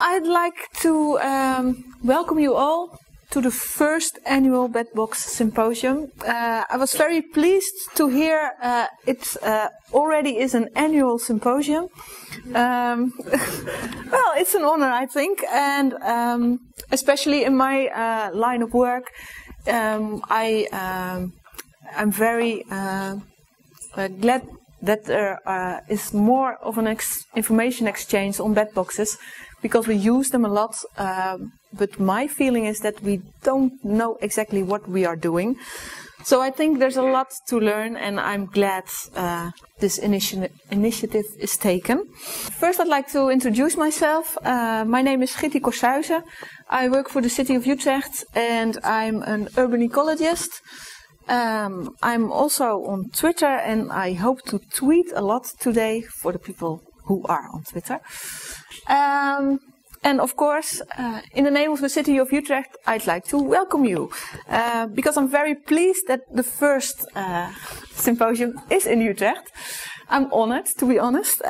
I'd like to welcome you all to the first annual Bedbox Symposium. I was very pleased to hear it already is an annual symposium. Well, it's an honor, I think, and especially in my line of work, I'm very glad that there is more of an information exchange on bedboxes, because we use them a lot, but my feeling is that we don't know exactly what we are doing. So I think there's a lot to learn, and I'm glad this initiative is taken. First, I'd like to introduce myself. My name is Gitty Korsuize. I work for the city of Utrecht, and I'm an urban ecologist. I'm also on Twitter, and I hope to tweet a lot today for the people who are on Twitter. And of course, in the name of the city of Utrecht, I'd like to welcome you, because I'm very pleased that the first symposium is in Utrecht. I'm honored, to be honest.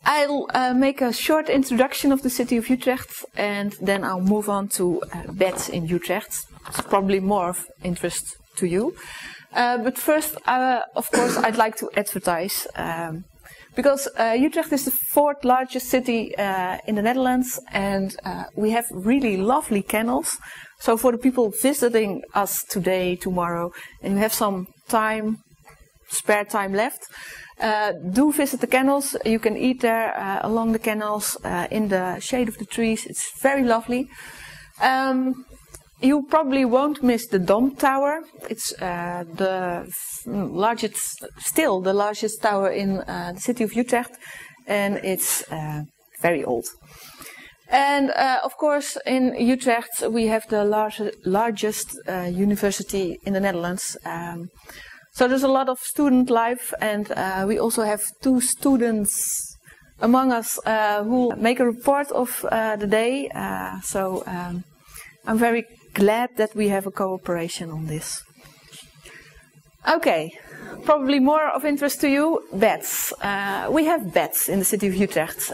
I'll make a short introduction of the city of Utrecht, and then I'll move on to beds in Utrecht. It's probably more of interest to you. But first, of course, I'd like to advertise. Because Utrecht is the fourth largest city in the Netherlands, and we have really lovely kennels. So for the people visiting us today, tomorrow, and you have some time, spare time left, do visit the kennels. You can eat there along the kennels in the shade of the trees. It's very lovely. You probably won't miss the Dom Tower. It's the largest tower in the city of Utrecht, and it's very old. And of course, in Utrecht we have the largest university in the Netherlands. So there's a lot of student life, and we also have two students among us who make a report of the day. So I'm very glad that we have a cooperation on this. Okay, probably more of interest to you, beds. We have beds in the city of Utrecht,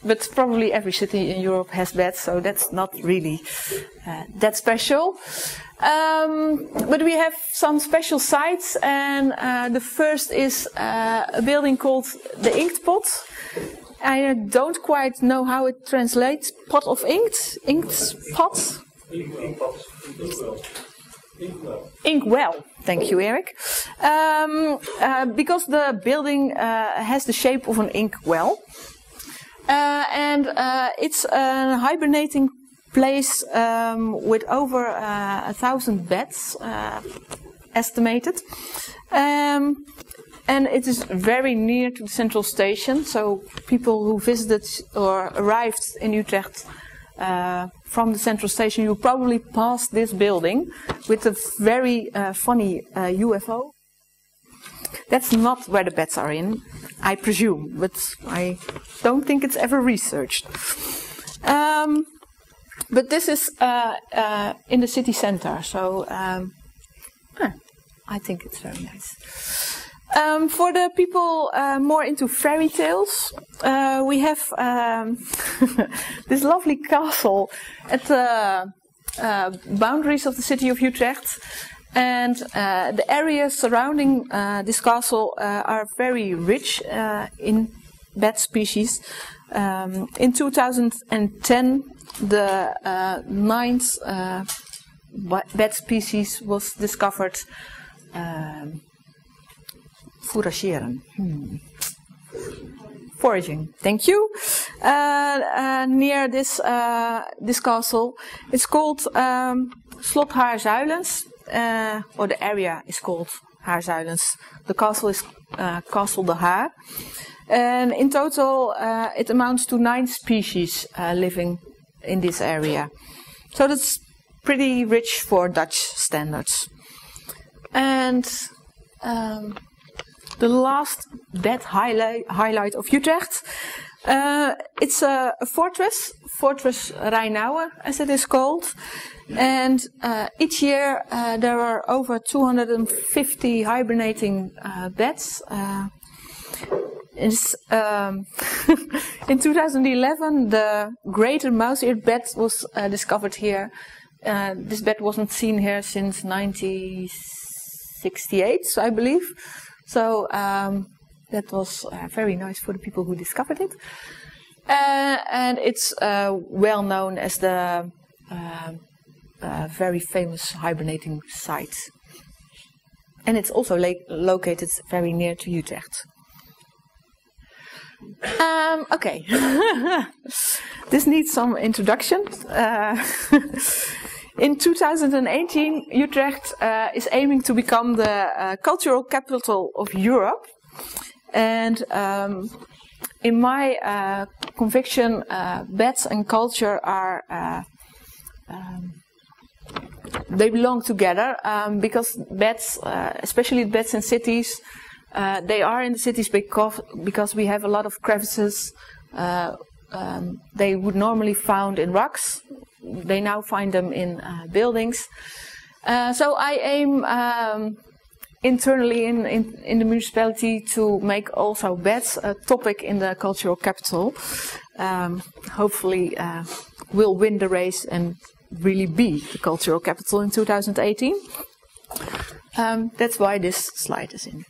but probably every city in Europe has beds, so that's not really that special. But we have some special sites, and the first is a building called the Inktpot. I don't quite know how it translates. Pot of inkt? Inkpot? Inkwell. Thank you, Eric. Because the building has the shape of an inkwell. And it's a hibernating place with over 1,000 beds estimated. And it is very near to the central station, so people who visited or arrived in Utrecht from the central station, you probably passed this building with a very funny UFO. That's not where the beds are in, I presume, but I don't think it's ever researched. But this is in the city center, so I think it's very nice. For the people more into fairy tales, we have this lovely castle at the boundaries of the city of Utrecht, and the areas surrounding this castle are very rich in bat species. In 2010, the ninth bat species was discovered. Foraging. Thank you. Near this castle, it's called Slot Haarzuilens, or the area is called Haarzuilens. The castle is Castle de Haar, and in total, it amounts to 9 species living in this area. So that's pretty rich for Dutch standards. And the last bed highlight of Utrecht. It's a fortress, Fortress Rijnauwe, as it is called. And each year there are over 250 hibernating beds. in 2011, the greater mouse-eared bat was discovered here. This bat wasn't seen here since 1968, I believe. So that was very nice for the people who discovered it. And it's well known as the very famous hibernating site. And it's also located very near to Utrecht. Okay, this needs some introduction. In 2018, Utrecht is aiming to become the cultural capital of Europe. And in my conviction, bats and culture are they belong together because bats, especially bats in cities, they are in the cities because we have a lot of crevices. They would normally found in rocks. They now find them in buildings. So I aim internally in the municipality to make also bats a topic in the cultural capital. Hopefully we'll win the race and really be the cultural capital in 2018. That's why this slide is in.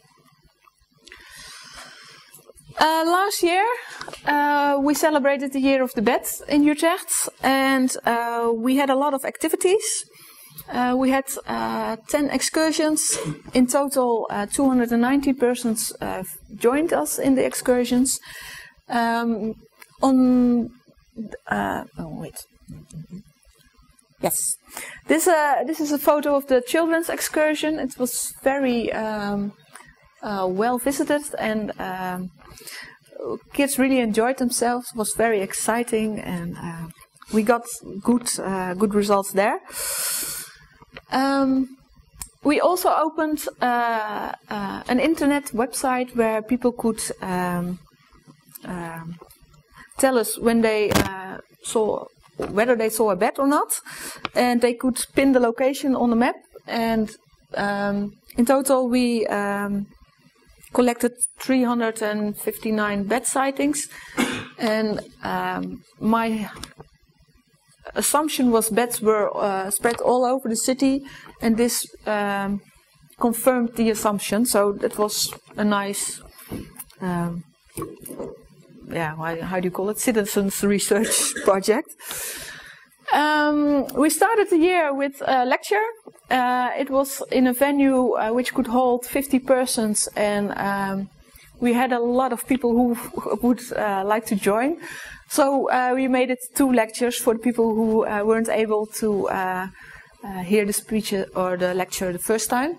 Last year we celebrated the Year of the Bat in Utrecht, and we had a lot of activities. We had 10 excursions. In total, 290 persons joined us in the excursions. Yes, this is a photo of the children's excursion. It was very well visited, and kids really enjoyed themselves. It was very exciting, and we got good results there. We also opened an internet website where people could tell us when they whether they saw a bat or not, and they could pin the location on the map. And in total, we collected 359 bat sightings, and my assumption was bats were spread all over the city, and this confirmed the assumption. So that was a nice, how do you call it? Citizens research project. We started the year with a lecture. It was in a venue which could hold 50 persons, and we had a lot of people who would like to join. So we made it 2 lectures for the people who weren't able to hear the speech or the lecture the first time.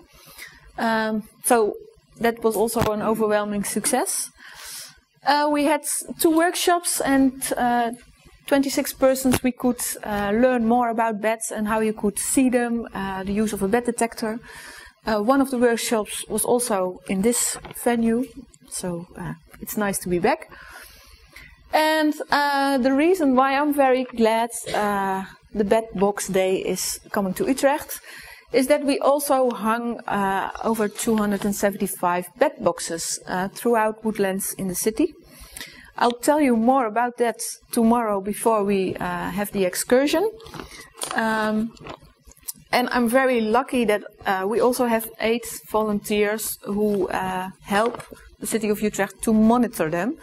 So that was also an overwhelming success. We had 2 workshops, and 26 persons we could learn more about bats and how you could see them, the use of a bat detector. One of the workshops was also in this venue, so it's nice to be back. And the reason why I'm very glad the Bat Box Day is coming to Utrecht is that we also hung over 275 bat boxes throughout woodlands in the city. I'll tell you more about that tomorrow before we have the excursion. And I'm very lucky that we also have 8 volunteers who help the city of Utrecht to monitor them.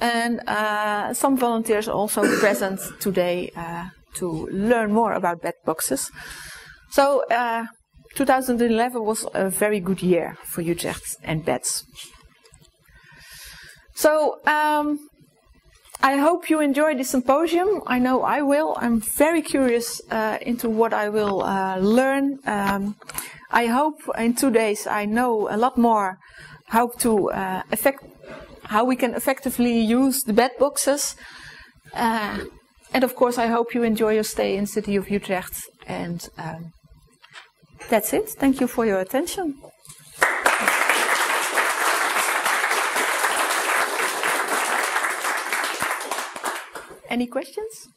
And some volunteers are also present today to learn more about bat boxes. So 2011 was a very good year for Utrecht and bats. So I hope you enjoyed this symposium. I know I will. I'm very curious into what I will learn. I hope in 2 days I know a lot more how we can effectively use the bat boxes. And of course I hope you enjoy your stay in the city of Utrecht. And that's it. Thank you for your attention. Any questions?